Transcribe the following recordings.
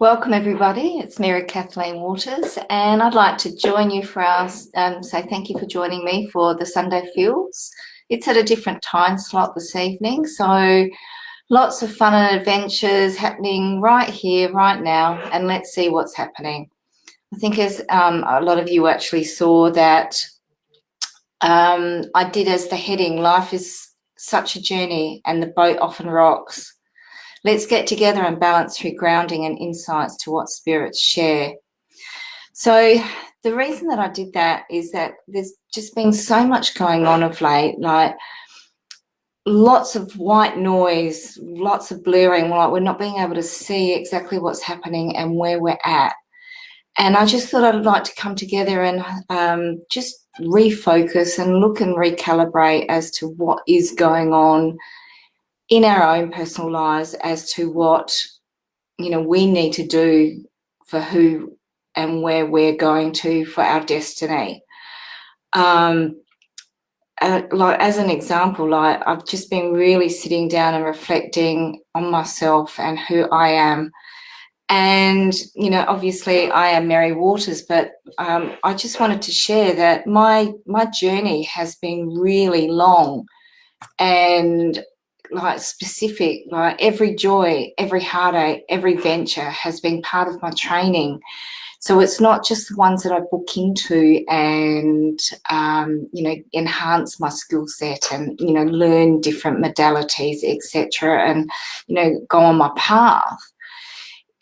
Welcome everybody, it's Mary Kathleen Waters and I'd like to join you for our, say thank you for joining me for the Sunday Fields. It's at a different time slot this evening, so lots of fun and adventures happening right here, right now, and let's see what's happening. I think as a lot of you actually saw that I did as the heading, life is such a journey and the boat often rocks. Let's get together and balance through grounding and insights to what spirits share. So the reason that I did that is that there's just been so much going on of late, like lots of white noise, lots of blurring, like we're not being able to see exactly what's happening and where we're at. And I just thought I'd like to come together and just refocus and look and recalibrate as to what is going on in our own personal lives, as to what we need to do for who and where we're going to for our destiny. Like as an example, like I've just been really sitting down and reflecting on myself and who I am. And, obviously I am Mary Waters, but I just wanted to share that my journey has been really long and like specific, like every joy, every heartache, every venture has been part of my training. So it's not just the ones that I book into and, enhance my skill set and, learn different modalities, etc., and, go on my path.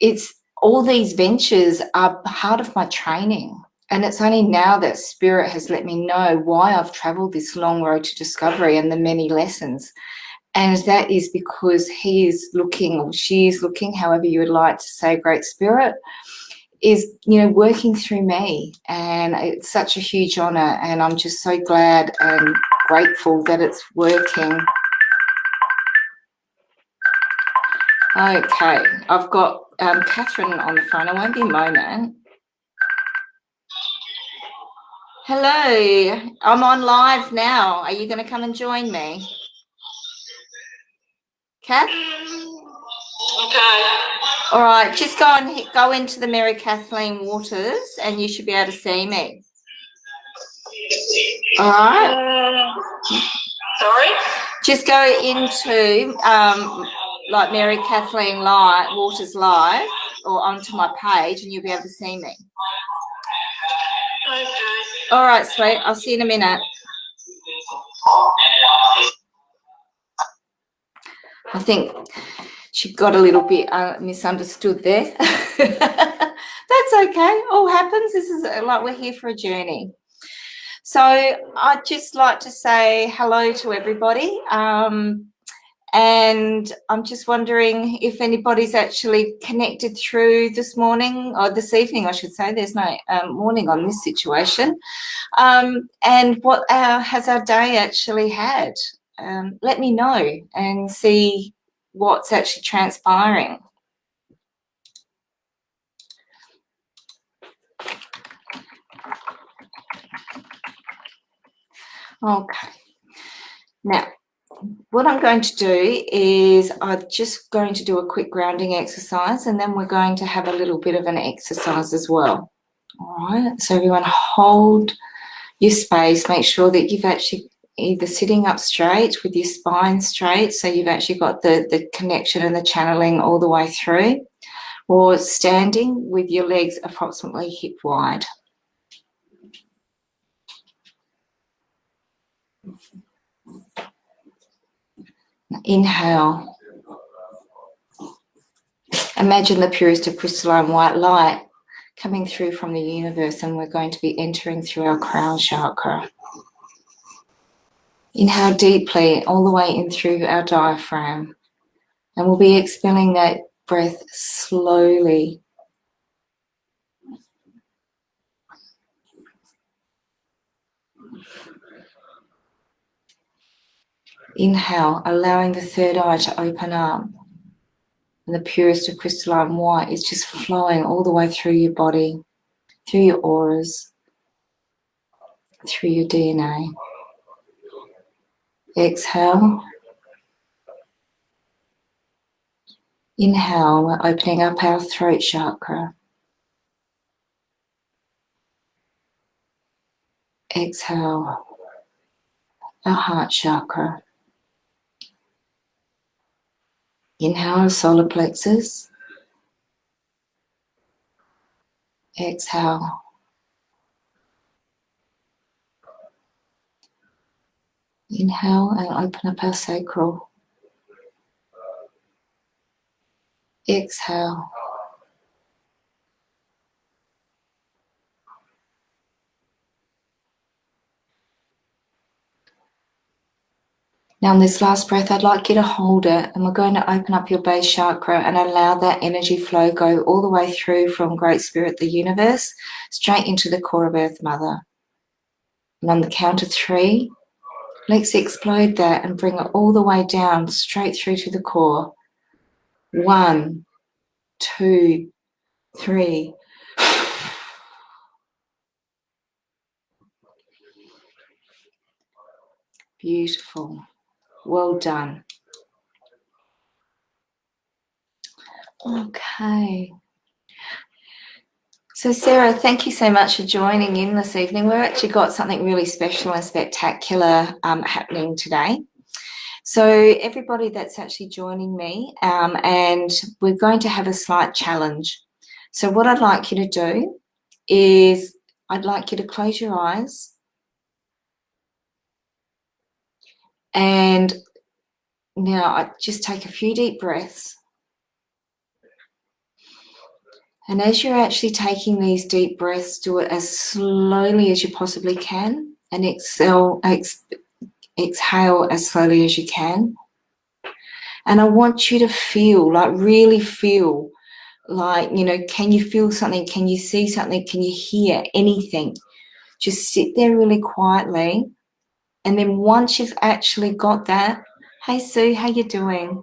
It's all these ventures are part of my training. And it's only now that Spirit has let me know why I've travelled this long road to discovery and the many lessons. And that is because he is looking, or she is looking, however you would like to say, Great Spirit, is, working through me. And it's such a huge honour. And I'm just so glad and grateful that it's working. Okay, I've got Catherine on the phone. I won't be a moment. Hello, I'm on live now. Are you going to come and join me? Kath? Okay. All right, just go into the Mary Kathleen Waters and you should be able to see me. All right? Sorry? Just go into like Mary Kathleen Waters Live or onto my page and you'll be able to see me. Okay. All right, sweet. I'll see you in a minute. I think she got a little bit misunderstood there. That's okay. All happens. This is like we're here for a journey. So I'd just like to say hello to everybody. And I'm just wondering if anybody's actually connected through this morning, or this evening, I should say. There's no morning on this situation. And what has our day actually had? Let me know and see what's actually transpiring. Okay. Now, what I'm going to do is I'm just going to do a quick grounding exercise, and then we're going to have a little bit of an exercise as well. All right, so everyone hold your space. Make sure that you've actually either sitting up straight with your spine straight, so you've actually got the connection and the channeling all the way through, or standing with your legs approximately hip wide. Inhale. Imagine the purest of crystalline white light coming through from the universe, and we're going to be entering through our crown chakra. Inhale deeply all the way in through our diaphragm, and we'll be expelling that breath slowly. Inhale, allowing the third eye to open up. And the purest of crystalline white is just flowing all the way through your body, through your auras, through your DNA. Exhale. Inhale, we're opening up our throat chakra. Exhale, our heart chakra. Inhale, solar plexus. Exhale. Inhale and open up our sacral. Exhale. Now in this last breath, I'd like you to hold it, and we're going to open up your base chakra and allow that energy flow go all the way through from Great Spirit, the universe, straight into the core of Earth Mother. And on the count of 3, let's explode that and bring it all the way down, straight through to the core. 1, 2, 3. Beautiful. Well done. Okay. So Sarah, thank you so much for joining in this evening. We've actually got something really special and spectacular happening today. So everybody that's actually joining me, and we're going to have a slight challenge. So what I'd like you to do is I'd like you to close your eyes and now I just take a few deep breaths. And as you're actually taking these deep breaths, do it as slowly as you possibly can and exhale as slowly as you can. And I want you to feel, like really feel, like, you know, can you feel something? Can you see something? Can you hear anything? Just sit there really quietly. And then once you've actually got that, hey Sue, how you doing?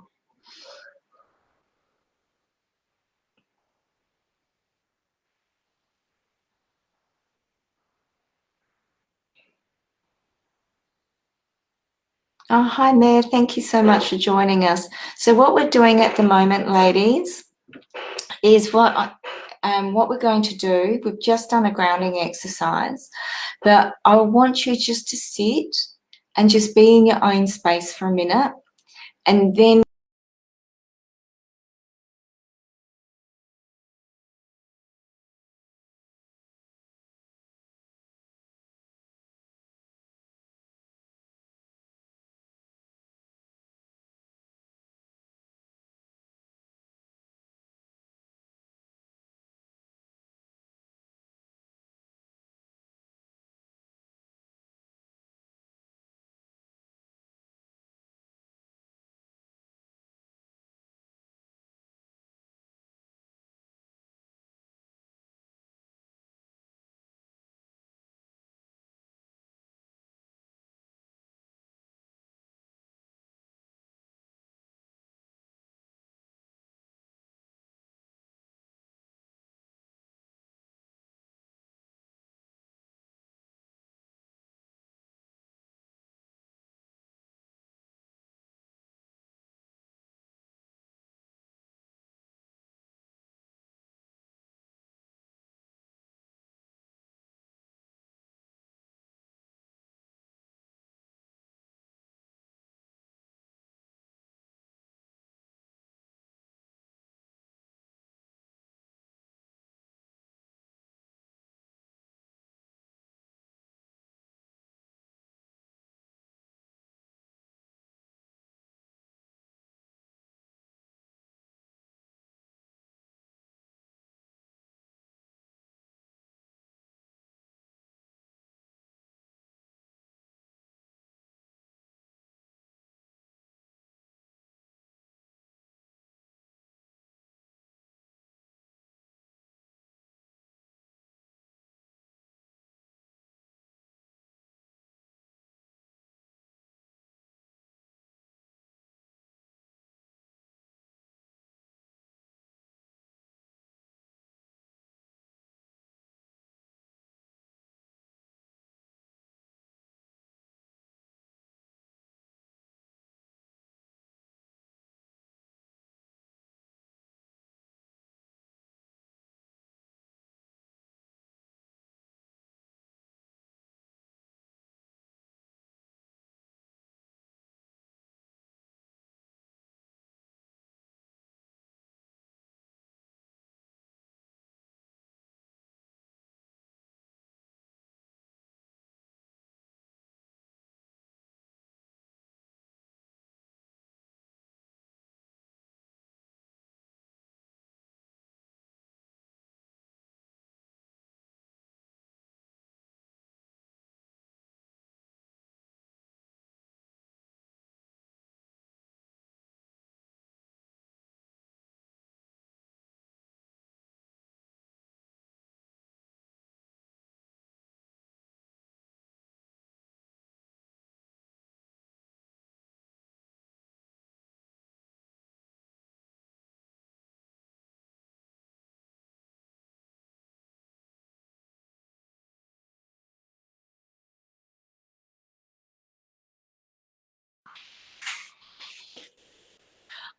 Oh, hi there. Thank you so much for joining us. So what we're doing at the moment, ladies, is what we're going to do. We've just done a grounding exercise, but I want you just to sit and just be in your own space for a minute, and then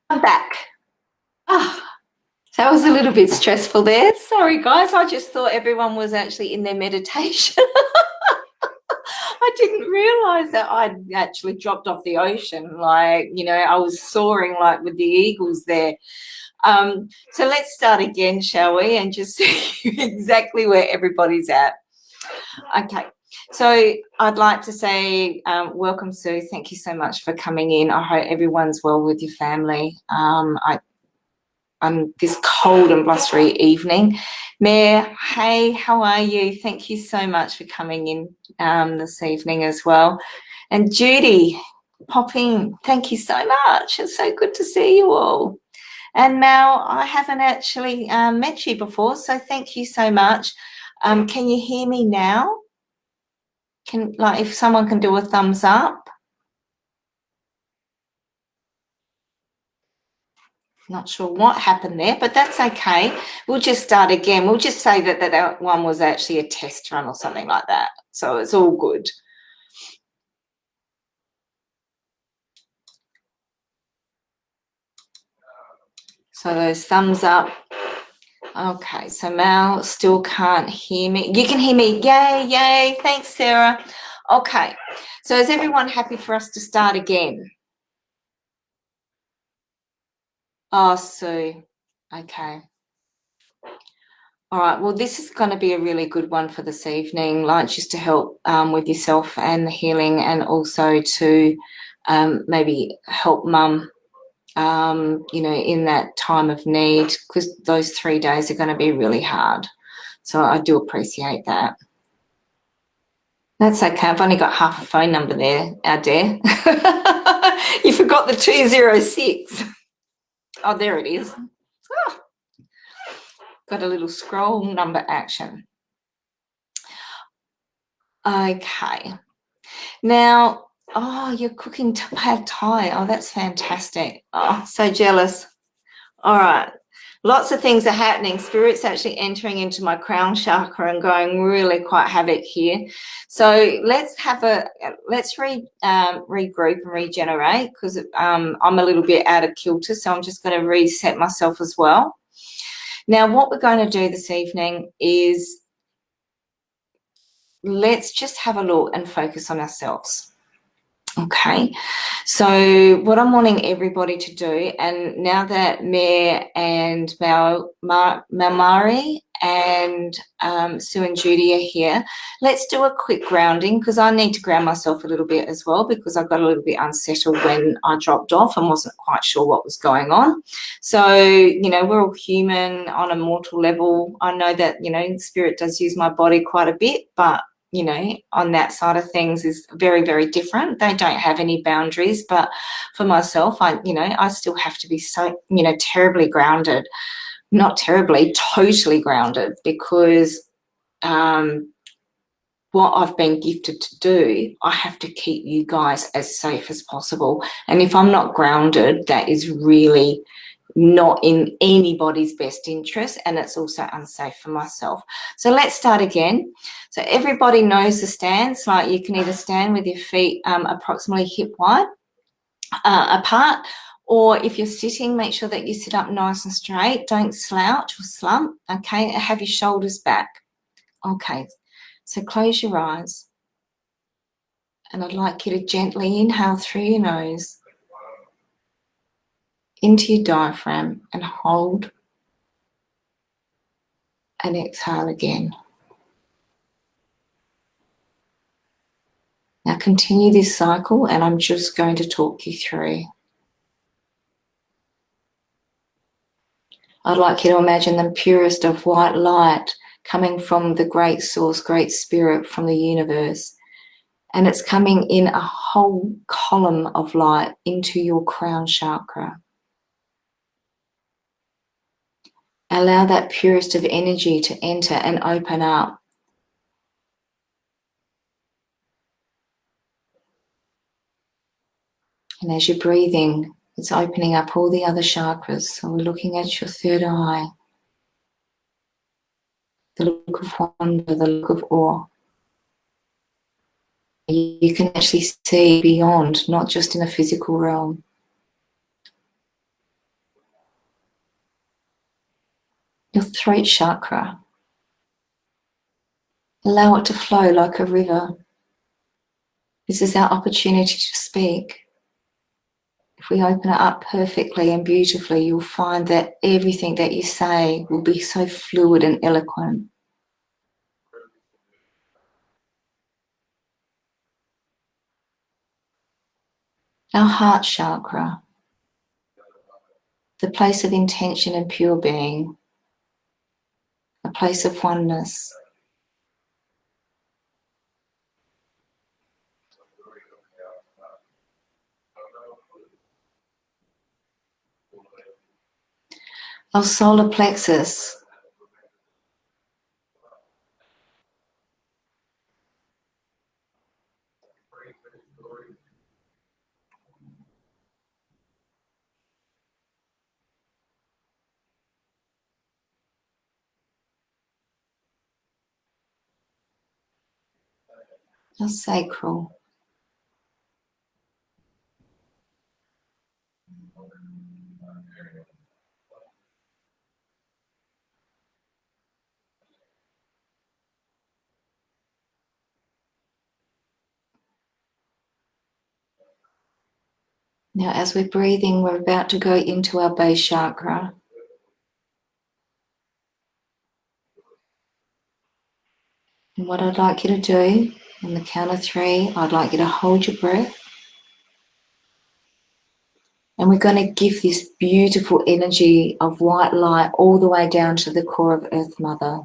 I'm back. Oh, that was a little bit stressful there. Sorry, guys. I just thought everyone was actually in their meditation. I didn't realise that I'd actually dropped off the ocean. Like, you know, I was soaring like with the eagles there. So let's start again, shall we? And just see exactly where everybody's at. Okay. So I'd like to say welcome, Sue. Thank you so much for coming in. I hope everyone's well with your family. On this cold and blustery evening. Mare, hey, how are you? Thank you so much for coming in this evening as well. And Judy, pop in. Thank you so much. It's so good to see you all. And Mal, I haven't actually met you before, so thank you so much. Can you hear me now? If someone can do a thumbs up. Not sure what happened there, but that's okay. We'll just start again. We'll just say that one was actually a test run or something like that. So it's all good. So those thumbs up. Okay, so Mal still can't hear me. You can hear me. Yay, yay. Thanks, Sarah. Okay, so is everyone happy for us to start again? Oh, Sue. Okay. All right, well, this is going to be a really good one for this evening, like just to help with yourself and the healing, and also to maybe help mum, you know, in that time of need, because those 3 days are going to be really hard. So I do appreciate that. That's okay. I've only got half a phone number there, Adair. You forgot the 206. Oh, there it is. Oh. Got a little scroll number action. Okay. Now, oh, you're cooking pad thai. Oh, that's fantastic. Oh, so jealous. All right. Lots of things are happening. Spirit's actually entering into my crown chakra and going really quite havoc here. So let's regroup and regenerate, because I'm a little bit out of kilter. So I'm just going to reset myself as well. Now, what we're going to do this evening is let's just have a look and focus on ourselves. Okay, so what I'm wanting everybody to do, and now that Mare and Mary and Sue and Judy are here, let's do a quick grounding, because I need to ground myself a little bit as well, because I got a little bit unsettled when I dropped off and wasn't quite sure what was going on. So, you know, we're all human on a mortal level. I know that, you know, Spirit does use my body quite a bit, but you know, on that side of things is very, very different. They don't have any boundaries, but for myself, I still have to be so, you know, terribly grounded, not terribly, totally grounded, because what I've been gifted to do, I have to keep you guys as safe as possible. And if I'm not grounded, that is really not in anybody's best interest, and it's also unsafe for myself. So let's start again. So everybody knows the stance, like you can either stand with your feet approximately hip wide apart, or if you're sitting, make sure that you sit up nice and straight. Don't slouch or slump. Okay, have your shoulders back. Okay, so close your eyes, and I'd like you to gently inhale through your nose into your diaphragm and hold, and exhale again. Now continue this cycle, and I'm just going to talk you through. I'd like you to imagine the purest of white light coming from the great source, great spirit from the universe. And it's coming in a whole column of light into your crown chakra. Allow that purest of energy to enter and open up. And as you're breathing, it's opening up all the other chakras. So we're looking at your third eye, the look of wonder, the look of awe. You can actually see beyond, not just in a physical realm. your throat chakra. Allow it to flow like a river. This is our opportunity to speak. If we open it up perfectly and beautifully, you'll find that everything that you say will be so fluid and eloquent. Our heart chakra, the place of intention and pure being, a place of oneness. Our solar plexus, our sacral, now as we're breathing, we're about to go into our base chakra. And what I'd like you to do, on the count of 3, I'd like you to hold your breath. And we're going to give this beautiful energy of white light all the way down to the core of Earth Mother.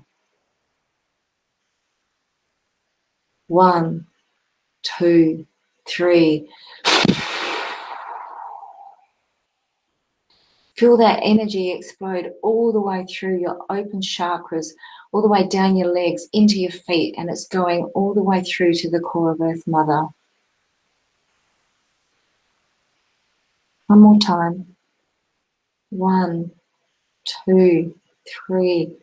1, 2, 3. Feel that energy explode all the way through your open chakras, all the way down your legs, into your feet, and it's going all the way through to the core of Earth Mother. One more time. 1, 2, 3.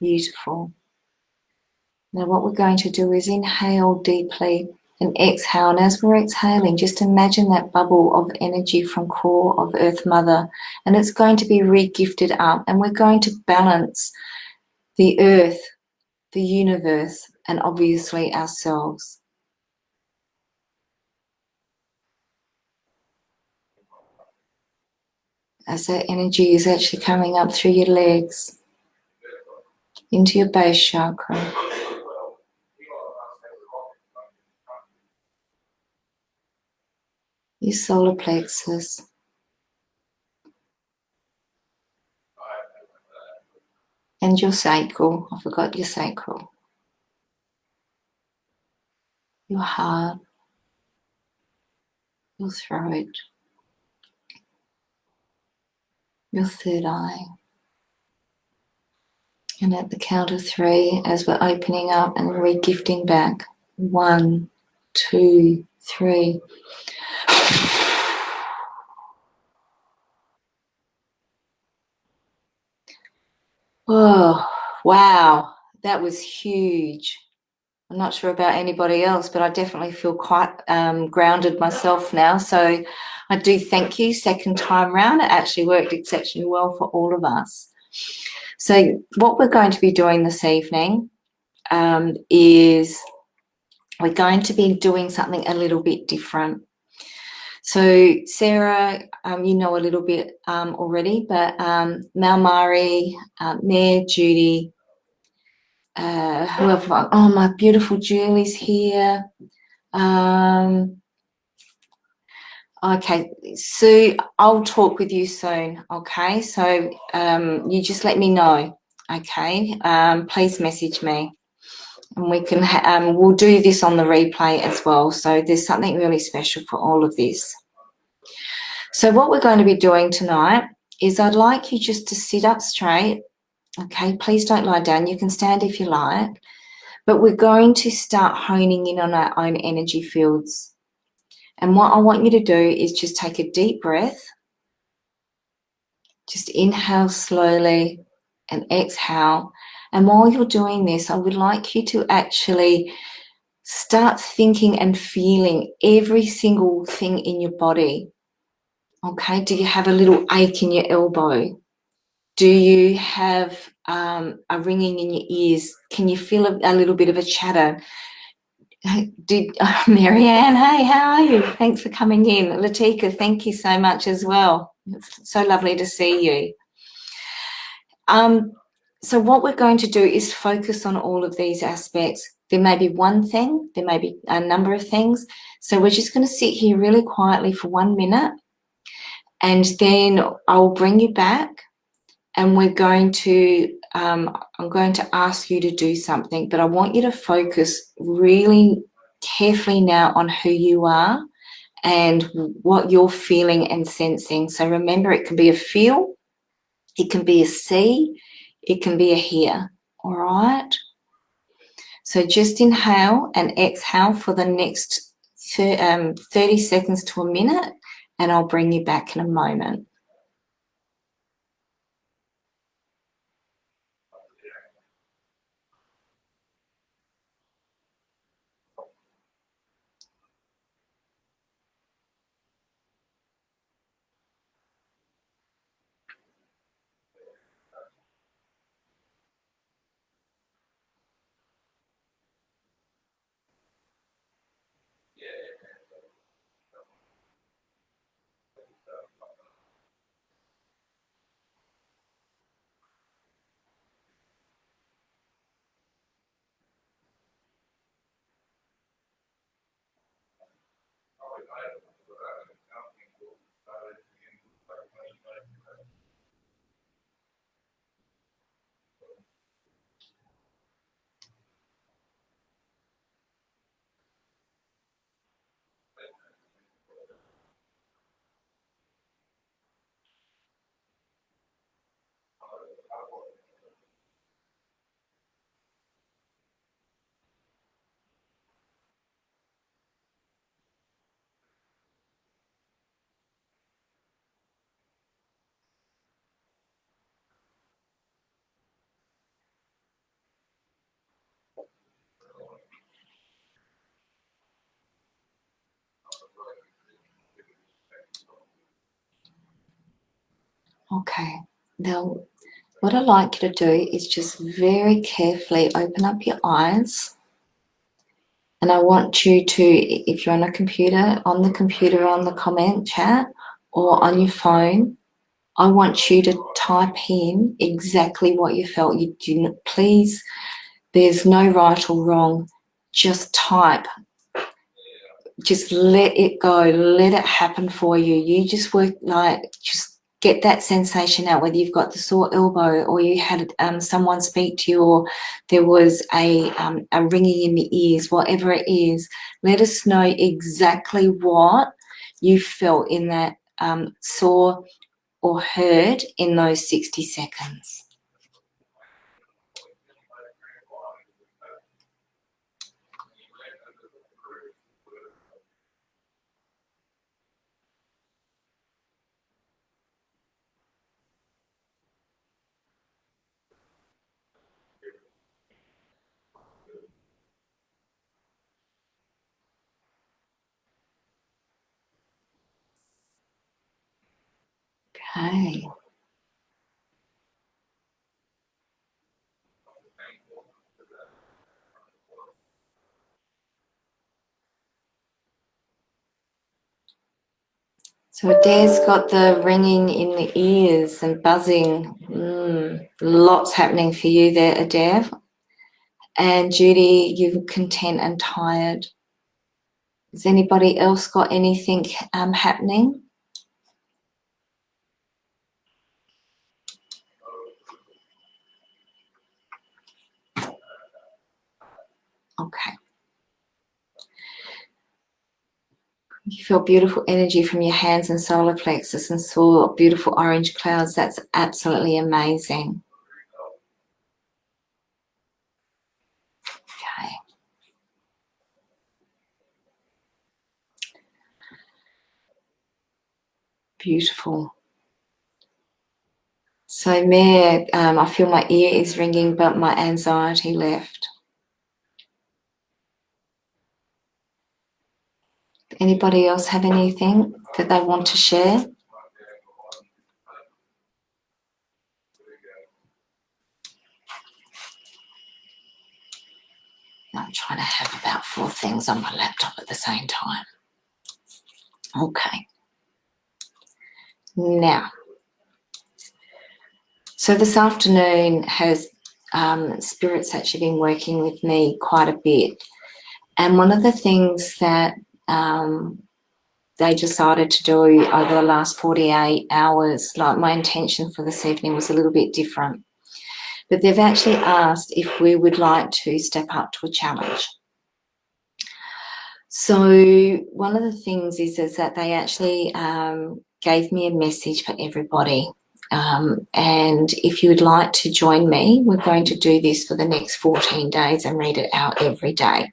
Beautiful. Now what we're going to do is inhale deeply and exhale. And as we're exhaling, just imagine that bubble of energy from core of Earth Mother, and it's going to be re-gifted up, and we're going to balance the earth, the universe, and obviously ourselves. As that energy is actually coming up through your legs, into your base chakra, your solar plexus, and your sacral. I forgot your sacral. Your heart, your throat, your third eye. And at the count of 3, as we're opening up and re-gifting back, 1, 2, 3. Oh, wow, that was huge. I'm not sure about anybody else, but I definitely feel quite grounded myself now. So I do thank you. Second time round, it actually worked exceptionally well for all of us. So what we're going to be doing this evening is we're going to be doing something a little bit different. So Sarah, you know a little bit already, but Mal Mari, Mare, Judy, whoever, oh, my beautiful Julie's here. Okay, Sue, I'll talk with you soon, okay? So you just let me know, okay? Please message me. And we can we'll do this on the replay as well. So there's something really special for all of this. So what we're going to be doing tonight is I'd like you just to sit up straight, okay? Please don't lie down. You can stand if you like. But we're going to start honing in on our own energy fields. And what I want you to do is just take a deep breath. Just inhale slowly and exhale. And while you're doing this, I would like you to actually Start thinking and feeling every single thing in your body. Okay, do you have a little ache in your elbow? Do you have a ringing in your ears? Can you feel a little bit of a chatter? Marianne, hey, how are you? Thanks for coming in. Latika, thank you so much as well. It's so lovely to see you. So what we're going to do is focus on all of these aspects. There may be one thing, there may be a number of things. So we're just going to sit here really quietly for 1 minute, and then I'll bring you back, and we're going to, I'm going to ask you to do something, but I want you to focus really carefully now on who you are and what you're feeling and sensing. So remember, it can be a feel, it can be a see, it can be a hear. All right. So just inhale and exhale for the next 30 seconds to a minute, and I'll bring you back in a moment. Okay, now what I'd like you to do is just very carefully open up your eyes, and I want you to, if you're on the computer, on the comment chat, or on your phone, I want you to type in exactly what you felt. You do not, please, there's no right or wrong, just type. Just let it go, let it happen for you. You just work, just get that sensation out, whether you've got the sore elbow, or you had someone speak to you, or there was a ringing in the ears, whatever it is. Let us know exactly what you felt in that, saw or heard in those 60 seconds. Okay. So Adair's got the ringing in the ears and buzzing. Lots happening for you there, Adair. And Judy, you're content and tired. Has anybody else got anything happening? Okay. You feel beautiful energy from your hands and solar plexus, and saw beautiful orange clouds. That's absolutely amazing. Okay. Beautiful. So, Mare, I feel my ear is ringing, but my anxiety left. Anybody else have anything that they want to share? I'm trying to have about 4 things on my laptop at the same time. Okay. Now, so this afternoon has Spirit's actually been working with me quite a bit. And one of the things that they decided to do over the last 48 hours, like my intention for this evening was a little bit different. But they've actually asked if we would like to step up to a challenge. So one of the things is that they actually gave me a message for everybody. And if you would like to join me, we're going to do this for the next 14 days and read it out every day.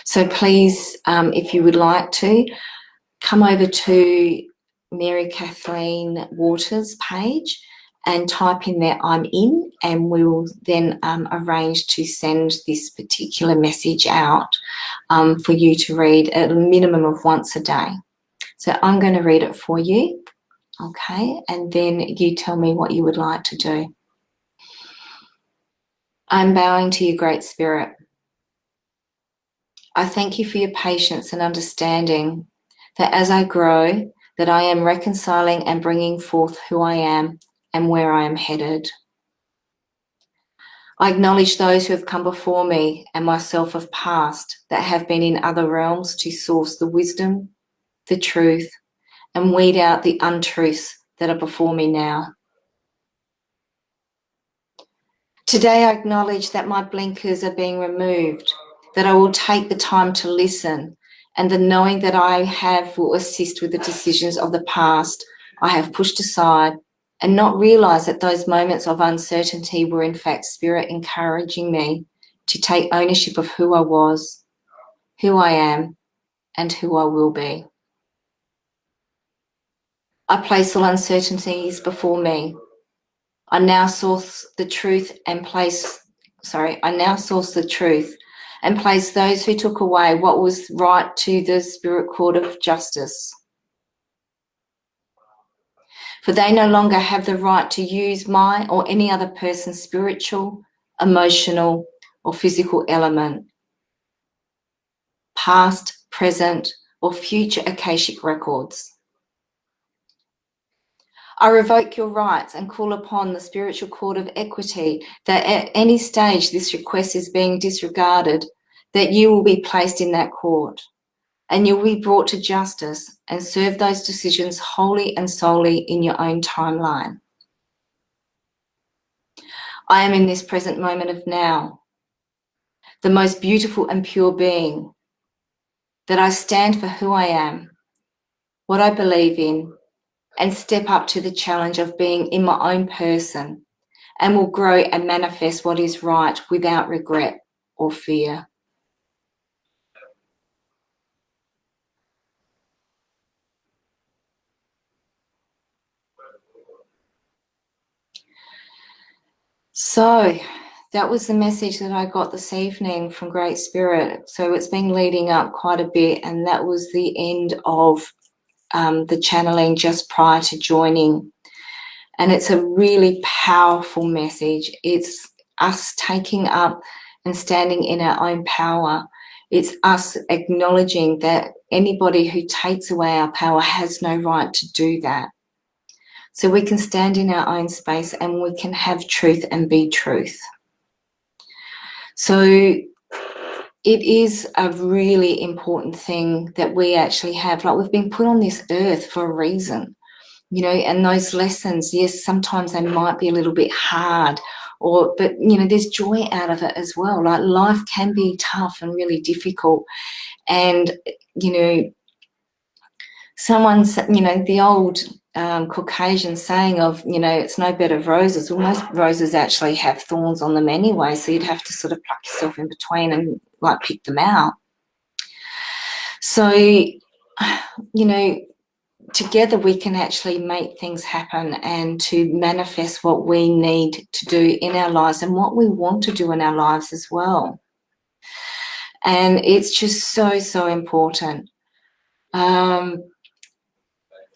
So please, if you would like to, come over to Mary Kathleen Waters page and type in there, I'm in, and we will then arrange to send this particular message out for you to read at a minimum of once a day. So I'm going to read it for you, okay, and then you tell me what you would like to do. I'm bowing to you, Great Spirit. I thank you for your patience and understanding that as I grow, that I am reconciling and bringing forth who I am and where I am headed. I acknowledge those who have come before me and myself of past that have been in other realms to source the wisdom, the truth, and weed out the untruths that are before me now. Today I acknowledge that my blinkers are being removed, that I will take the time to listen, and the knowing that I have will assist with the decisions of the past I have pushed aside and not realise that those moments of uncertainty were in fact Spirit encouraging me to take ownership of who I was, who I am, and who I will be. I place all uncertainties before me. I now source the truth and place those who took away what was right to the Spirit Court of Justice. For they no longer have the right to use my or any other person's spiritual, emotional, or physical element, past, present, or future Akashic records. I revoke your rights and call upon the Spiritual Court of Equity that at any stage this request is being disregarded, that you will be placed in that court and you will be brought to justice and serve those decisions wholly and solely in your own timeline. I am in this present moment of now, the most beautiful and pure being, that I stand for who I am, what I believe in, and step up to the challenge of being in my own person, and will grow and manifest what is right without regret or fear. So that was the message that I got this evening from Great Spirit. So it's been leading up quite a bit, and that was the end of the channeling just prior to joining. And it's a really powerful message. It's us taking up and standing in our own power. It's us acknowledging that anybody who takes away our power has no right to do that. So we can stand in our own space and we can have truth and be truth. So it is a really important thing that we actually have. Like, we've been put on this earth for a reason, you know, and those lessons, yes, sometimes they might be a little bit hard, but you know, there's joy out of it as well. Like, life can be tough and really difficult. And, you know, the old Caucasian saying of, you know, it's no bed of roses. Well, most roses actually have thorns on them anyway, so you'd have to sort of pluck yourself in between and like pick them out. So, you know, together we can actually make things happen and to manifest what we need to do in our lives and what we want to do in our lives as well. And it's just so, so important.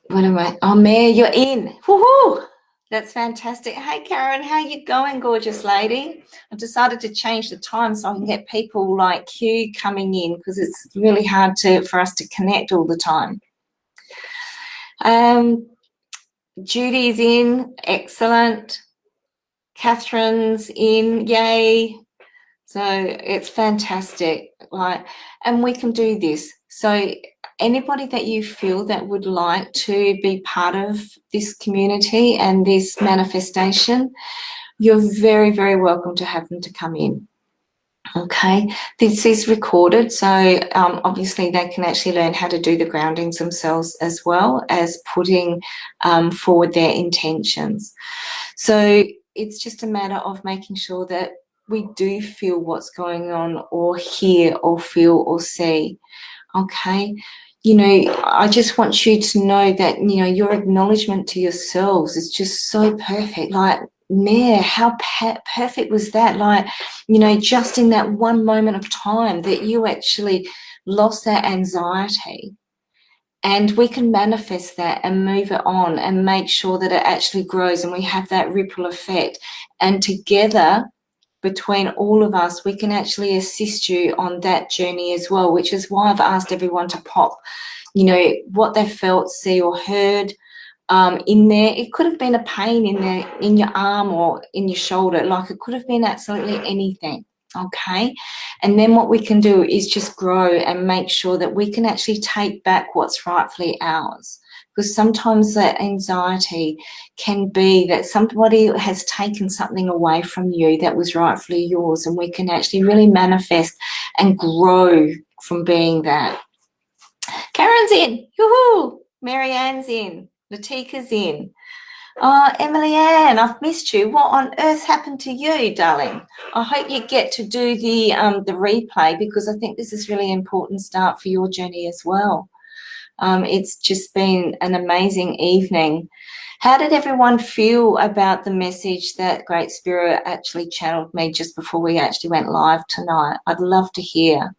What am I? Oh, Mary, you're in. Woohoo! That's fantastic. Hey, Karen, how you going, gorgeous lady? I've decided to change the time so I can get people like you coming in, because it's really hard for us to connect all the time. Judy's in. Excellent. Catherine's in. Yay. So it's fantastic. And we can do this. So anybody that you feel that would like to be part of this community and this manifestation, you're very, very welcome to have them to come in. Okay, this is recorded, so obviously they can actually learn how to do the groundings themselves, as well as putting forward their intentions. So it's just a matter of making sure that we do feel what's going on, or hear or feel or see. Okay, I just want you to know that your acknowledgement to yourselves is just so perfect. Like, Mare, how perfect was that? Like, just in that one moment of time that you actually lost that anxiety. And we can manifest that and move it on and make sure that it actually grows and we have that ripple effect. And together, between all of us, we can actually assist you on that journey as well, which is why I've asked everyone to pop, what they felt, see or heard in there. It could have been a pain in your arm or in your shoulder. Like, it could have been absolutely anything. Okay, and then what we can do is just grow and make sure that we can actually take back what's rightfully ours. Because sometimes that anxiety can be that somebody has taken something away from you that was rightfully yours, and we can actually really manifest and grow from being that. Karen's in. Yoo-hoo! Mary Ann's in. Latika's in. Oh, Emily Ann, I've missed you. What on earth happened to you, darling? I hope you get to do the replay, because I think this is really important start for your journey as well. It's just been an amazing evening. How did everyone feel about the message that Great Spirit actually channeled me just before we actually went live tonight? I'd love to hear.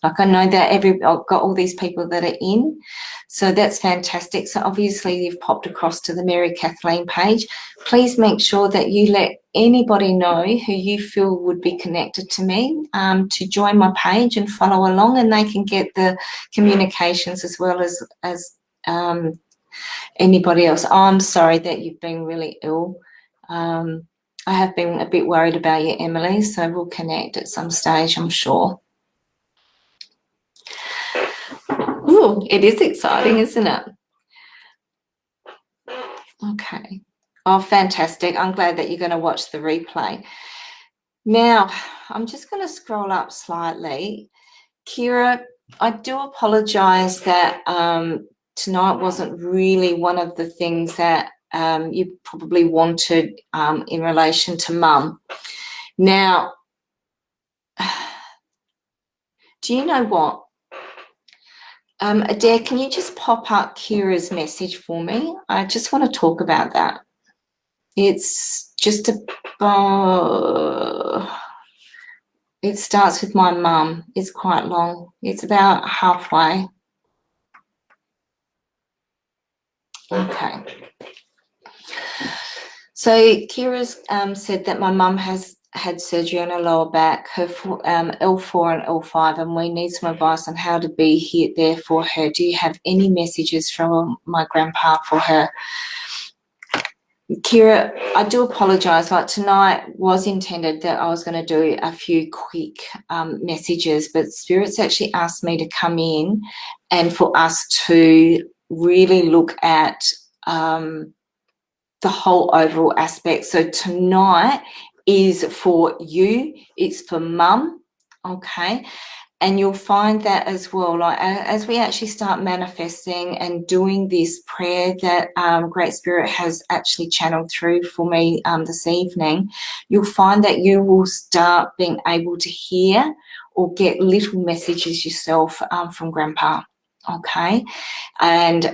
Like, I know that I've got all these people that are in, so that's fantastic. So obviously you've popped across to the Mary Kathleen page. Please make sure that you let anybody know who you feel would be connected to me to join my page and follow along, and they can get the communications as well as anybody else. I'm sorry that you've been really ill. I have been a bit worried about you, Emily, so we'll connect at some stage, I'm sure. Ooh, it is exciting, isn't it? Okay. Oh, fantastic. I'm glad that you're going to watch the replay. Now, I'm just going to scroll up slightly. Kira, I do apologise that tonight wasn't really one of the things that you probably wanted in relation to Mum. Now, do you know what? Adair, can you just pop up Kira's message for me? I just want to talk about that. It's just it starts with my mum. It's quite long. It's about halfway. Okay. So Kira's said that my mum has had surgery on her lower back, her L4 and L5, and we need some advice on how to be there for her. Do you have any messages from my grandpa for her? Kira, I do apologise. Like, tonight was intended that I was going to do a few quick messages, but Spirit's actually asked me to come in and for us to really look at the whole overall aspect. So tonight is for you. It's for Mum, okay? And you'll find that as well, like as we actually start manifesting and doing this prayer that Great Spirit has actually channeled through for me this evening, you'll find that you will start being able to hear or get little messages yourself from Grandpa, okay? And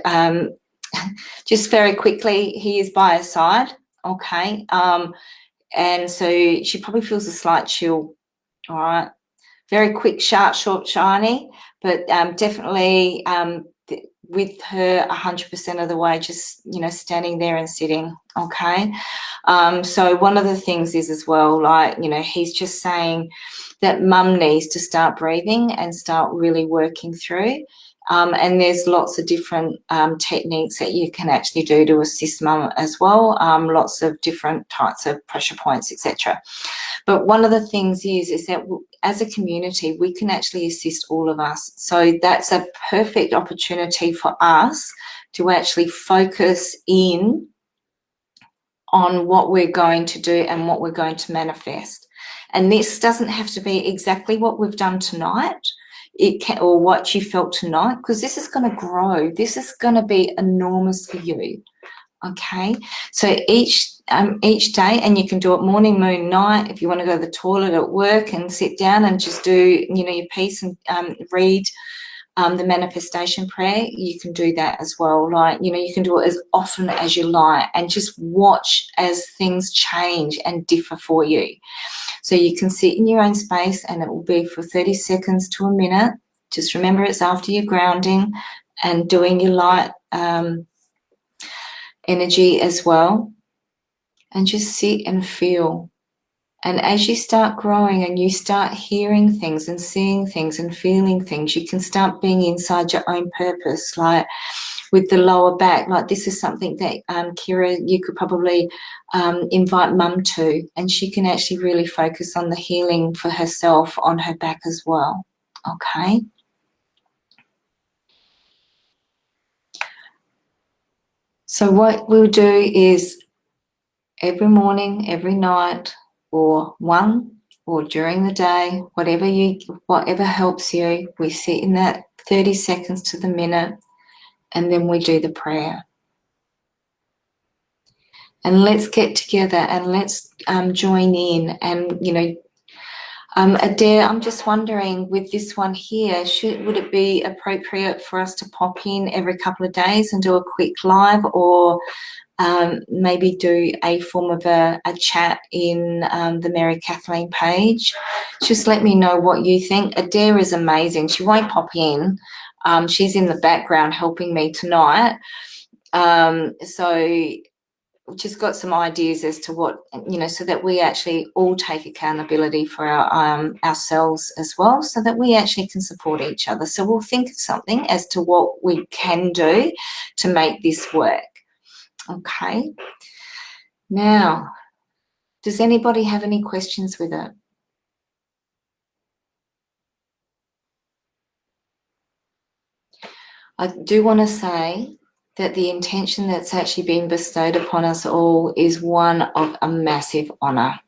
just very quickly, he is by her side, okay? And so she probably feels a slight chill, all right? Very quick, sharp, short, shiny, but definitely with her 100% of the way, just, you know, standing there and sitting, okay? So one of the things is as well, like, you know, he's just saying that mum needs to start breathing and start really working through. And there's lots of different techniques that you can actually do to assist mum as well, lots of different types of pressure points, etc. But one of the things is that as a community, we can actually assist all of us. So that's a perfect opportunity for us to actually focus in on what we're going to do and what we're going to manifest. And this doesn't have to be exactly what we've done tonight. It can, or what you felt tonight, because this is going to grow. This is going to be enormous for you. Okay, so each day, and you can do it morning, noon, night. If you want to go to the toilet at work and sit down and just do, you know, your piece and read the manifestation prayer, you can do that as well. Like, you know, you can do it as often as you like, and just watch as things change and differ for you. So you can sit in your own space, and it will be for 30 seconds to a minute. Just remember, it's after your grounding and doing your light energy as well, and just sit and feel. And as you start growing and you start hearing things and seeing things and feeling things, you can start being inside your own purpose. Like with the lower back, like this is something that Kira, you could probably invite mum to, and she can actually really focus on the healing for herself on her back as well. Okay. So what we'll do is every morning, every night, or during the day, whatever helps you, we sit in that 30 seconds to the minute, and then we do the prayer. And let's get together and let's join in. And, you know, Adair, I'm just wondering, with this one here, would it be appropriate for us to pop in every couple of days and do a quick live, or maybe do a form of a chat in the Mary Kathleen page? Just let me know what you think. Adair is amazing. She won't pop in. She's in the background helping me tonight. So just got some ideas as to what, you know, so that we actually all take accountability for our ourselves as well, so that we actually can support each other. So we'll think of something as to what we can do to make this work. Okay. Now, does anybody have any questions with it? I do want to say that the intention that's actually been bestowed upon us all is one of a massive honour.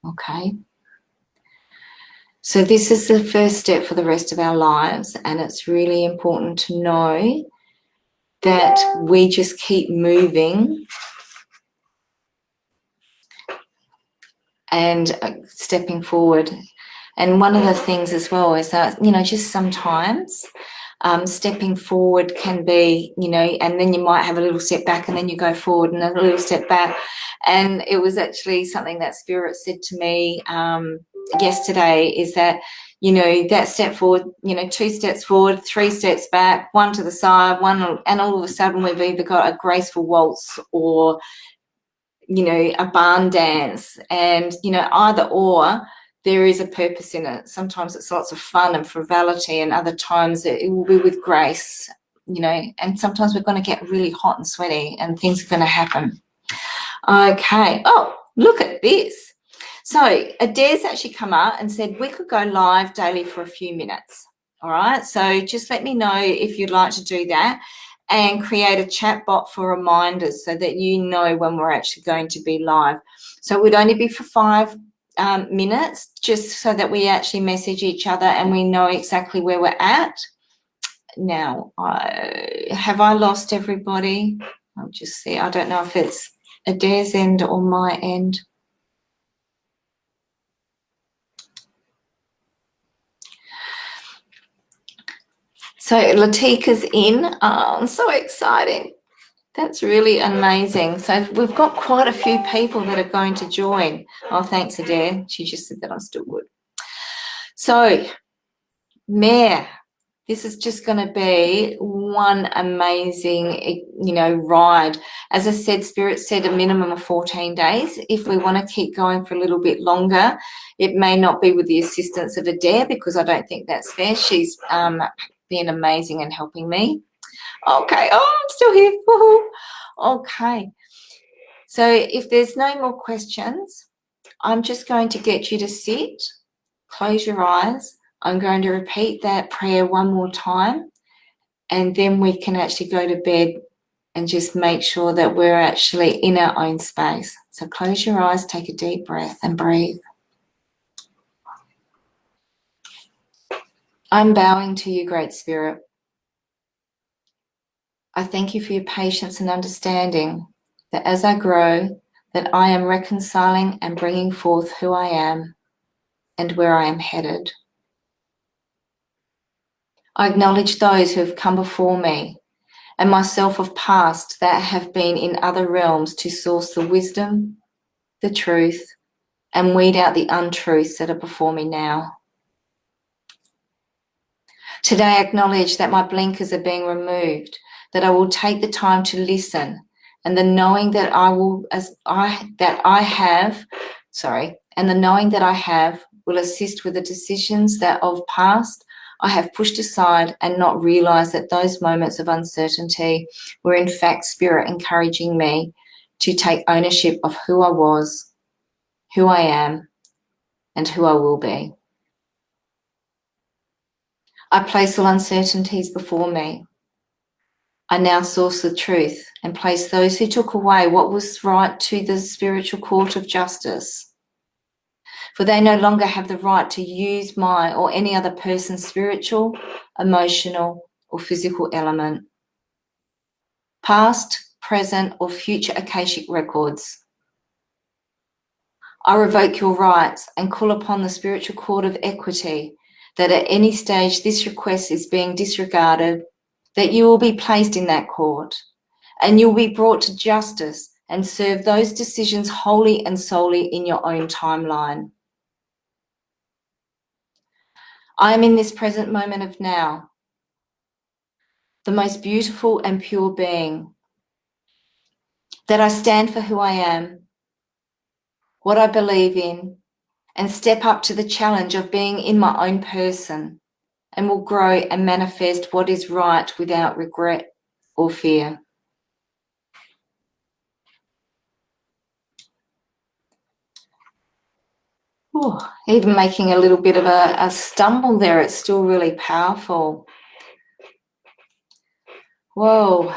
Okay. So this is the first step for the rest of our lives, and it's really important to know that we just keep moving and stepping forward. And one of the things as well is that, you know, just sometimes stepping forward can be, you know, and then you might have a little step back and then you go forward and a little step back. And it was actually something that Spirit said to me yesterday, is that, you know, that step forward, you know, 2 steps forward, 3 steps back, 1 to the side, and all of a sudden we've either got a graceful waltz or, you know, a barn dance. And, you know, either or, there is a purpose in it. Sometimes it's lots of fun and frivolity, and other times it will be with grace, you know, and sometimes we're going to get really hot and sweaty and things are going to happen. Okay. Oh, look at this. So Adair's actually come out and said we could go live daily for a few minutes. All right. So just let me know if you'd like to do that, and create a chat bot for reminders so that you know when we're actually going to be live. So it would only be for 5 minutes, just so that we actually message each other and we know exactly where we're at. Now, have I lost everybody? I'll just see. I don't know if it's Adair's end or my end. So Latika's in. Oh, so exciting. That's really amazing. So we've got quite a few people that are going to join. Oh, thanks, Adair. She just said that I'm still good. So, Mare, This is just going to be one amazing, ride. As I said, Spirit said a minimum of 14 days. If we want to keep going for a little bit longer, it may not be with the assistance of Adair, because I don't think that's fair. She's been amazing and helping me. Okay. Oh, I'm still here. Woohoo. Okay. So if there's no more questions, I'm just going to get you to sit, close your eyes. I'm going to repeat that prayer one more time, and then we can actually go to bed and just make sure that we're actually in our own space. So close your eyes, take a deep breath and breathe. I'm bowing to you, Great Spirit. I thank you for your patience and understanding that as I grow, that I am reconciling and bringing forth who I am and where I am headed. I acknowledge those who have come before me and myself of past that have been in other realms to source the wisdom, the truth, and weed out the untruths that are before me now. Today I acknowledge that my blinkers are being removed, that I will take the time to listen, and the knowing that I have will assist with the decisions that of past I have pushed aside and not realised that those moments of uncertainty were in fact Spirit encouraging me to take ownership of who I was, who I am, and who I will be. I place all uncertainties before me. I now source the truth and place those who took away what was right to the spiritual court of justice. For they no longer have the right to use my or any other person's spiritual, emotional, or physical element. Past, present, or future Akashic records. I revoke your rights and call upon the spiritual court of equity that at any stage this request is being disregarded, that you will be placed in that court and you'll be brought to justice and serve those decisions wholly and solely in your own timeline. I am in this present moment of now, the most beautiful and pure being, that I stand for who I am, what I believe in, and step up to the challenge of being in my own person, and will grow and manifest what is right without regret or fear. Ooh, even making a little bit of a stumble there, it's still really powerful. Whoa.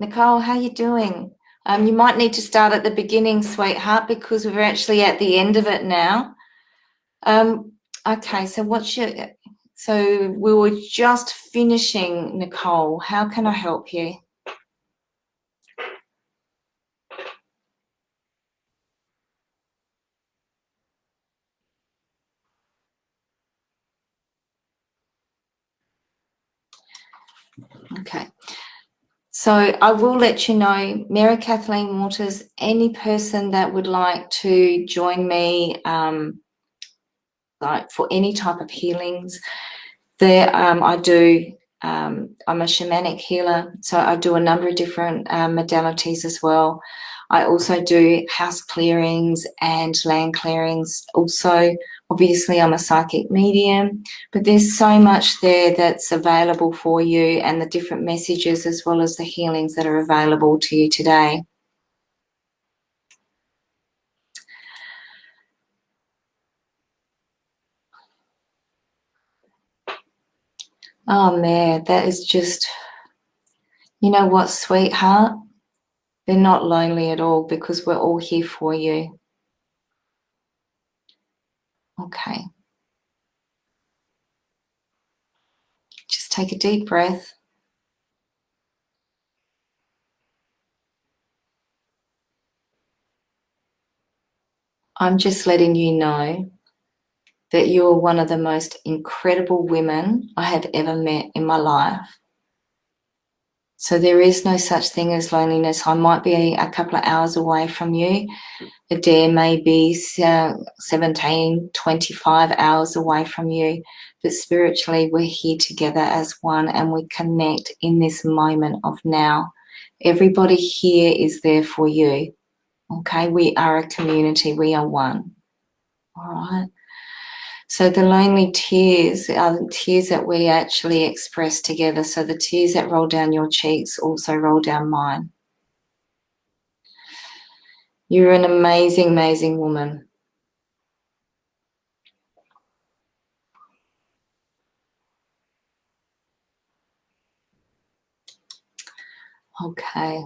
Nicole, how you doing? You might need to start at the beginning, sweetheart, because we're actually at the end of it now. Okay, so we were just finishing, Nicole. How can I help you? Okay. So I will let you know, Mary Kathleen Waters, any person that would like to join me like for any type of healings, I do. I'm a shamanic healer, so I do a number of different modalities as well. I also do house clearings and land clearings. Also, obviously, I'm a psychic medium, but there's so much there that's available for you, and the different messages as well as the healings that are available to you today. Oh man, that is just, you know what, sweetheart? They're not lonely at all, because we're all here for you. Okay. Just take a deep breath. I'm just letting you know that you're one of the most incredible women I have ever met in my life. So there is no such thing as loneliness. I might be a couple of hours away from you. Adair may be 17, 25 hours away from you. But spiritually, we're here together as one, and we connect in this moment of now. Everybody here is there for you. Okay, we are a community. We are one. All right. So the lonely tears are the tears that we actually express together. So the tears that roll down your cheeks also roll down mine. You're an amazing, amazing woman. Okay.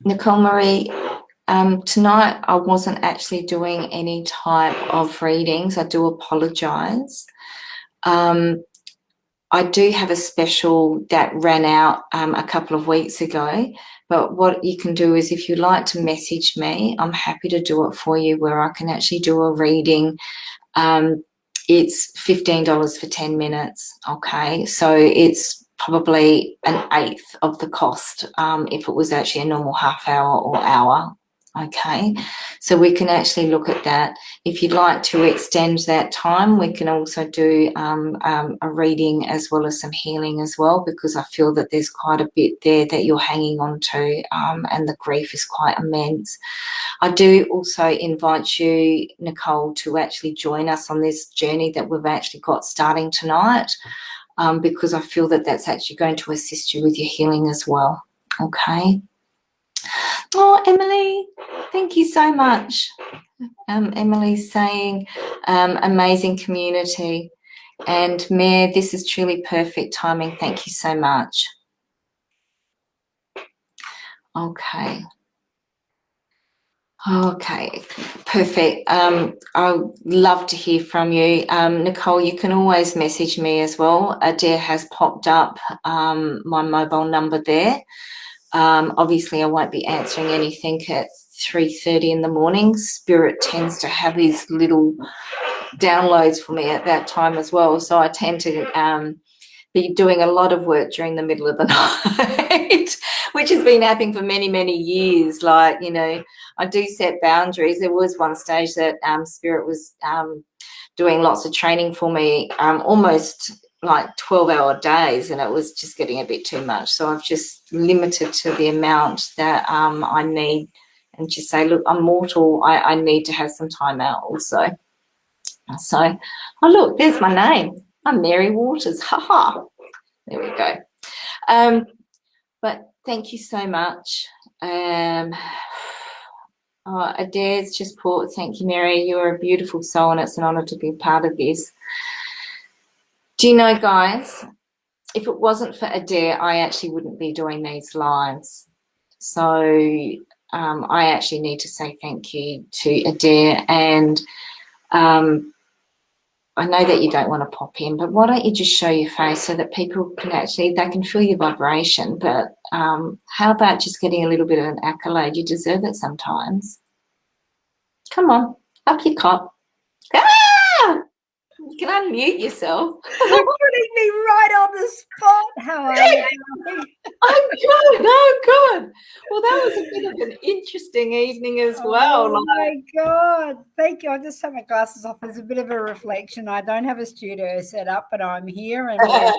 Nicole Marie, tonight I wasn't actually doing any type of readings. I do apologise. I do have a special that ran out a couple of weeks ago, but what you can do is if you'd like to message me, I'm happy to do it for you where I can actually do a reading. It's $15 for 10 minutes, okay? So it's probably an eighth of the cost if it was actually a normal half hour or hour, okay? So we can actually look at that. If you'd like to extend that time, we can also do a reading as well as some healing as well, because I feel that there's quite a bit there that you're hanging on to and the grief is quite immense. I do also invite you, Nicole, to actually join us on this journey that we've actually got starting tonight, because I feel that that's actually going to assist you with your healing as well. Okay. Oh, Emily, thank you so much. Emily's saying amazing community. And Mayor, this is truly perfect timing. Thank you so much. Okay. Okay, perfect. I'd love to hear from you. Nicole, you can always message me as well. Adair has popped up my mobile number there. Obviously, I won't be answering anything at 3:30 in the morning. Spirit tends to have his little downloads for me at that time as well. So I tend to be doing a lot of work during the middle of the night, which has been happening for many, many years. Like, you know, I do set boundaries. There was one stage that Spirit was doing lots of training for me, almost like 12-hour days, and it was just getting a bit too much. So I've just limited to the amount that I need and just say, look, I'm mortal. I need to have some time out also. So, oh, look, there's my name. I'm Mary Waters. Ha. There we go. But thank you so much. Adair's just put, thank you, Mary. You're a beautiful soul and it's an honour to be part of this. Do you know, guys, if it wasn't for Adair, I actually wouldn't be doing these lives. So I actually need to say thank you to Adair, and I know that you don't want to pop in, but why don't you just show your face so that people can actually, they can feel your vibration. But how about just getting a little bit of an accolade? You deserve it sometimes. Come on, up your cop. Ah! You can unmute yourself. You're putting me right on the spot. How are you? I'm good. Oh, good. Well, that was a bit of an interesting evening as well. Oh, my God. Thank you. I just have my glasses off. There's a bit of a reflection. I don't have a studio set up, but I'm here and we're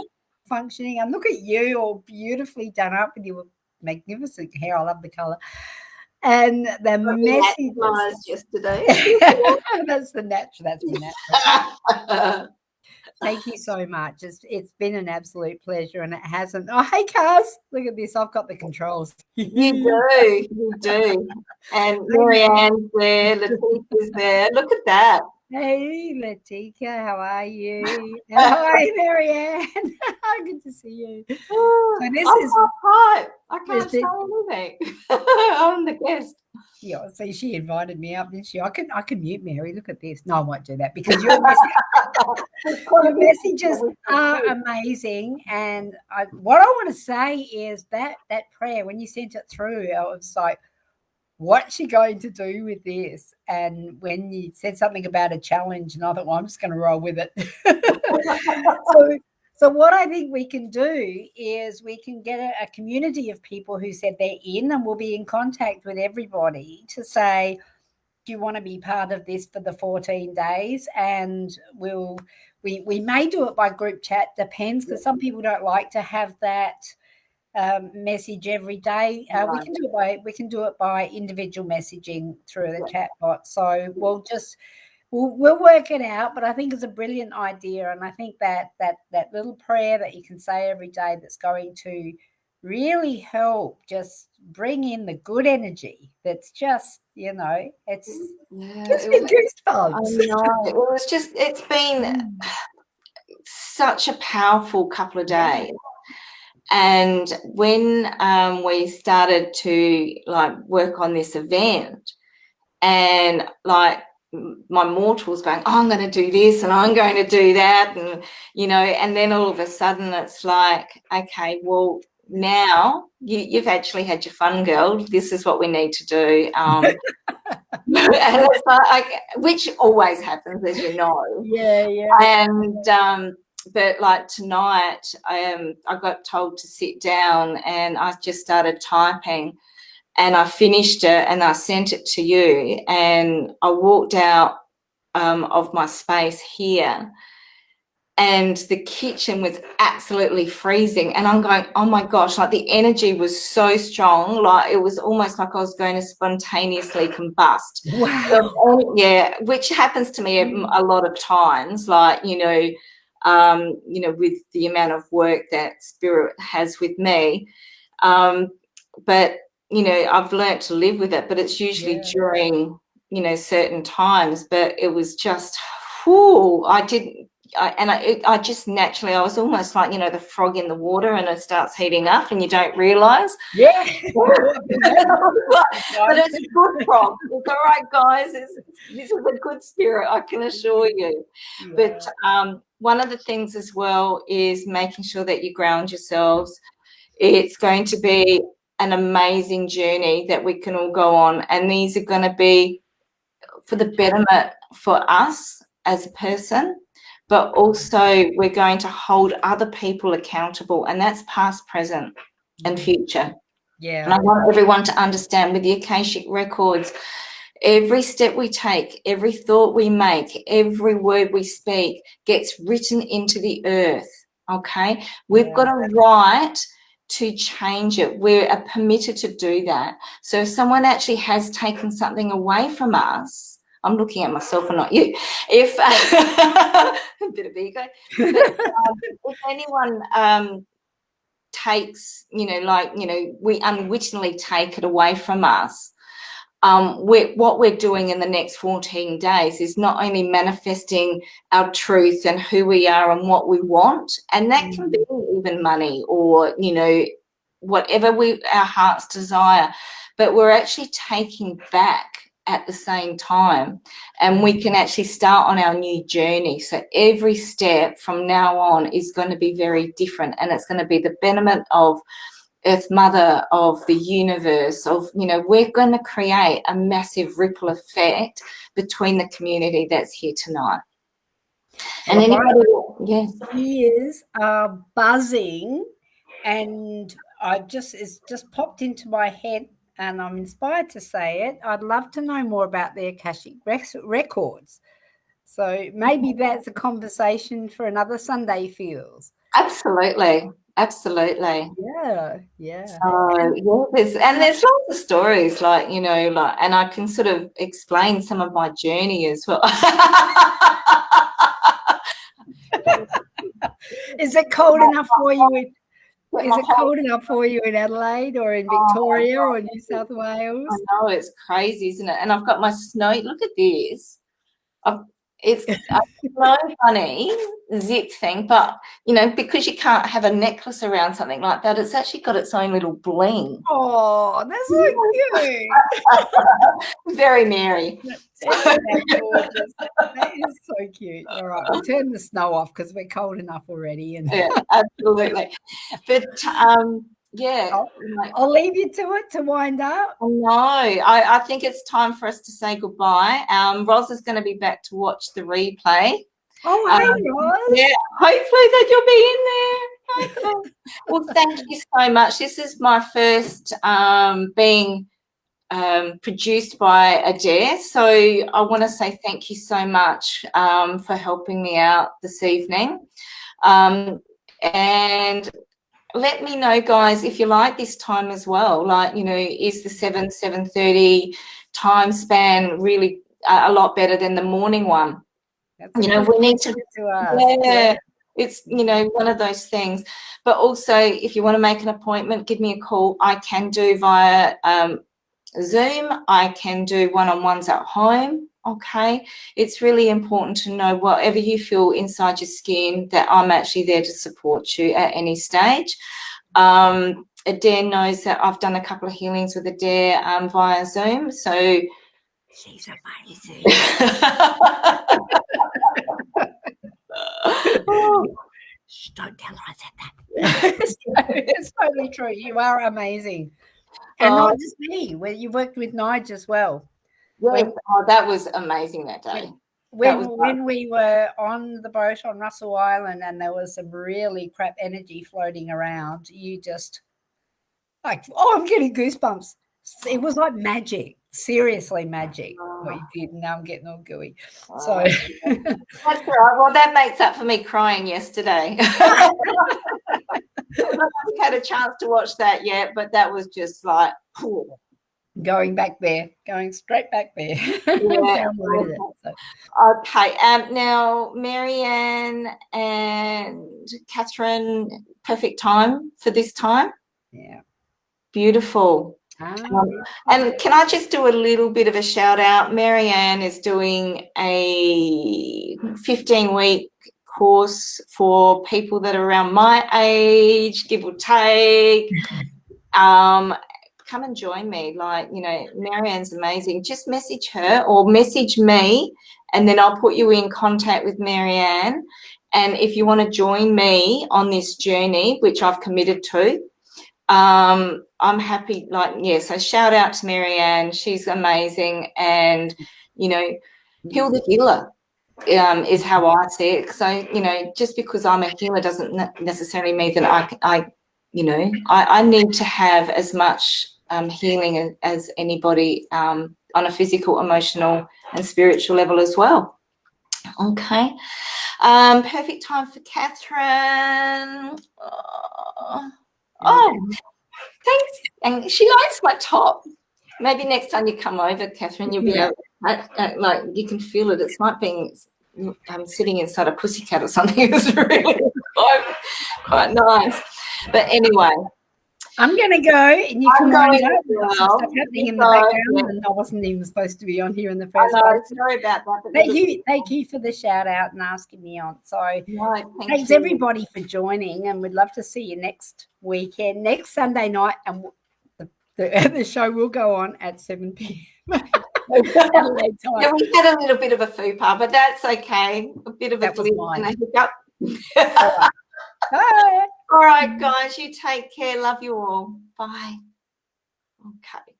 functioning. And look at you, all beautifully done up with your magnificent hair. I love the colour. And the message yesterday. that's the natural. That's the natural. Thank you so much. It's been an absolute pleasure, and it hasn't. Oh, hey, Kaz, look at this. I've got the controls. You do. And Marianne's there, Letitia's there. Look at that. Hey, Leticia, how are you? Hi, Marianne. Good to see you. So this is I can't say anything. I'm the guest. Yeah, so she invited me up, didn't she? I can mute Mary. Look at this. No, I won't do that because your messages are amazing. And what I want to say is that prayer, when you sent it through, I was like, what's she going to do with this? And when you said something about a challenge, and I thought, well, I'm just going to roll with it. So what I think we can do is we can get a community of people who said they're in, and we'll be in contact with everybody to say, do you want to be part of this for the 14 days? And we may do it by group chat, depends, because some people don't like to have that message every day. We can do it by individual messaging through the chat bot. So we'll work it out, but I think it's a brilliant idea, and I think that little prayer that you can say every day that's going to really help just bring in the good energy. That's just, it's gives me goosebumps. I know. It's been such a powerful couple of days. And when we started to work on this event, and my mortal's going, oh, I'm going to do this and I'm going to do that, and and then all of a sudden it's like, okay, well, now you've actually had your fun, girl. This is what we need to do. And it's like, which always happens, as you know. Yeah. And but tonight, I got told to sit down, and I just started typing, and I finished it, and I sent it to you, and I walked out of my space here, and the kitchen was absolutely freezing, and I'm going, oh my gosh, the energy was so strong, it was almost like I was going to spontaneously combust. Wow. Yeah, which happens to me a lot of times, with the amount of work that Spirit has with me, but I've learnt to live with it, but it's usually during certain times. But it was just, I just naturally, I was almost like, the frog in the water, and it starts heating up and you don't realise. Yeah. But it's a good frog. It's all right, guys. This is a good spirit, I can assure you. Yeah. But one of the things as well is making sure that you ground yourselves. It's going to be an amazing journey that we can all go on, and these are going to be for the betterment for us as a person, but also we're going to hold other people accountable, and that's past, present, and future. Yeah. And I want everyone to understand, with the Akashic records, every step we take, every thought we make, every word we speak gets written into the earth. Okay, we've got a right to change it. We're permitted to do that. So if someone actually has taken something away from us, I'm looking at myself and not you. If a bit of ego, but if anyone takes, we unwittingly take it away from us, what we're doing in the next 14 days is not only manifesting our truth and who we are and what we want, and that can be even money or, whatever our hearts desire, but we're actually taking back at the same time, and we can actually start on our new journey. So every step from now on is going to be very different, and it's going to be the betterment of Earth Mother, of the universe, we're going to create a massive ripple effect between the community that's here tonight. And anybody, ears are buzzing, and it's just popped into my head, and I'm inspired to say it. I'd love to know more about the Akashic records. So maybe that's a conversation for another Sunday Feels. Absolutely. Yeah. So there's lots of stories, and I can sort of explain some of my journey as well. Is it cold enough for you? Is it cold enough for you in Adelaide or in Victoria or New South Wales? I know, it's crazy, isn't it? And I've got my snow. Look at this. It's a snow bunny zip thing, but because you can't have a necklace around something like that, it's actually got its own little bling. Oh, that's so cute. Very Mary. That's gorgeous. That is so cute. All right, we'll turn the snow off because we're cold enough already. Yeah, absolutely. But yeah. I'll leave you to it to wind up. No, I think it's time for us to say goodbye. Roz is going to be back to watch the replay. Oh, hey, Roz. Yeah, hopefully that you'll be in there. Okay. Well, thank you so much. This is my first being produced by Adair. So I want to say thank you so much for helping me out this evening. And let me know, guys, if you like this time as well. Like, you know, is the 7:30 time span really a lot better than the morning one? That's You know, we need to ask. yeah, it's, you know, one of those things. But also, if you want to make an appointment, give me a call. I can do via Zoom. I can do one-on-ones at home. Okay, it's really important to know whatever you feel inside your skin, that I'm actually there to support you at any stage. Adair knows that I've done a couple of healings with Adair via Zoom, so she's amazing. Shh, don't tell her I said that. It's totally true. You are amazing. And not just me, where you worked with Nige as well. Yes, that was amazing that day. When we were on the boat on Russell Island and there was some really crap energy floating around, you just like, oh, I'm getting goosebumps. It was like magic, seriously magic. What you did, now I'm getting all gooey. So that's right. Well, that makes up for me crying yesterday. I haven't had a chance to watch that yet, but that was just like, cool. Going straight back there. Yeah. So. Okay. Now, Marianne and Catherine, perfect time for this time. Yeah. Beautiful. And can I just do a little bit of a shout out? Marianne is doing a 15-week course for people that are around my age, give or take. Come and join me. Like, you know, Marianne's amazing. Just message her or message me, and then I'll put you in contact with Marianne. And if you want to join me on this journey, which I've committed to, I'm happy. Like, yeah, so shout out to Marianne. She's amazing. And, you know, heal the healer is how I see it. So, you know, just because I'm a healer doesn't necessarily mean that I need to have as much healing as anybody on a physical, emotional and spiritual level as well. Okay. Perfect time for Catherine. Oh, thanks. And she likes my top. Maybe next time you come over, Catherine, you'll be able to, like, you can feel it. It's like being sitting inside a pussycat or something. It's really quite nice. But anyway, I'm going to go, and you can wind up. Well. Some stuff happening in the background, and I wasn't even supposed to be on here in the first place. Sorry about that. Thank you for the shout out and asking me on. So thanks you. everybody for joining, and we'd love to see you next weekend, next Sunday night, and the show will go on at 7 p.m. Yeah, we had a little bit of a fupa, but that's okay. A bit of a glitch and a hiccup. Bye. All right, guys, you take care. Love you all. Bye. Okay.